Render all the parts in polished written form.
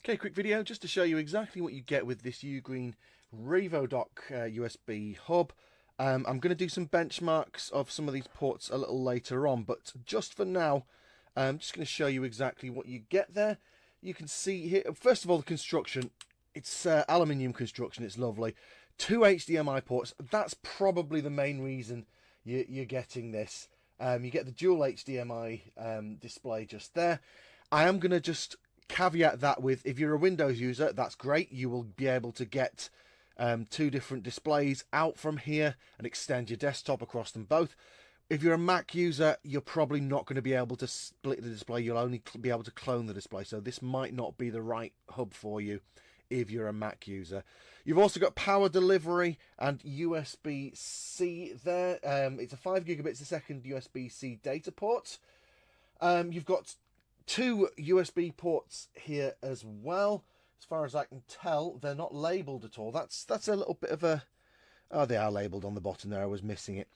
Okay, quick video just to show you exactly what you get with this UGREEN Revodok USB hub. I'm going to do some benchmarks of some of these ports a little later on, but just for now, I'm just going to show you exactly what you get there. You can see here, first of all, the construction. It's aluminium construction, it's lovely. 2 HDMI ports, that's probably the main reason you're getting this. You get the dual HDMI display just there. I am going to just caveat that with, if you're a Windows user, that's great. You will be able to get 2 different displays out from here and extend your desktop across them both. If you're a Mac user, you're probably not going to be able to split the display. You'll only be able to clone the display. So this might not be the right hub for you if you're a Mac user. You've also got power delivery and USB-C there. It's a 5 gigabits a second USB-C data port. You've got 2 USB ports here as well. As far as I can tell, they're not labelled at all. That's a little bit of a... Oh, they are labelled on the bottom there. I was missing it.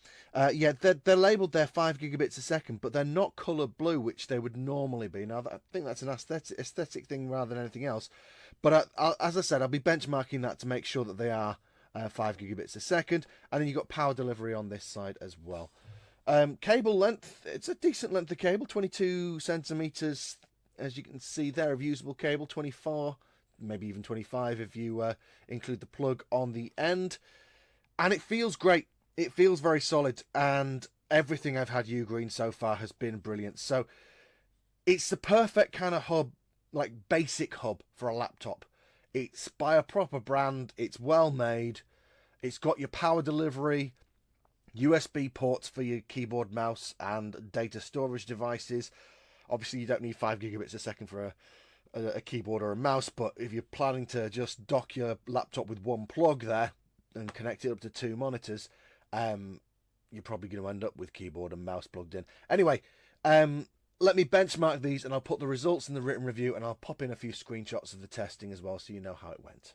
Yeah, they're labelled there 5 gigabits a second, but they're not colour blue, which they would normally be. Now, I think that's an aesthetic thing rather than anything else. But as I said, I'll be benchmarking that to make sure that they are 5 gigabits a second. And then you've got power delivery on this side as well. Cable length, it's a decent length of cable, 22 centimeters, as you can see there, of usable cable, 24, maybe even 25 if you include the plug on the end. And it feels great. It feels very solid, and everything I've had UGREEN so far has been brilliant. So it's the perfect kind of hub, like basic hub for a laptop. It's by a proper brand, it's well made, it's got your power delivery, USB ports for your keyboard, mouse, and data storage devices. Obviously, you don't need 5 gigabits a second for a keyboard or a mouse, but if you're planning to just dock your laptop with one plug there and connect it up to 2 monitors, you're probably going to end up with keyboard and mouse plugged in. Anyway, let me benchmark these, and I'll put the results in the written review, and I'll pop in a few screenshots of the testing as well so you know how it went.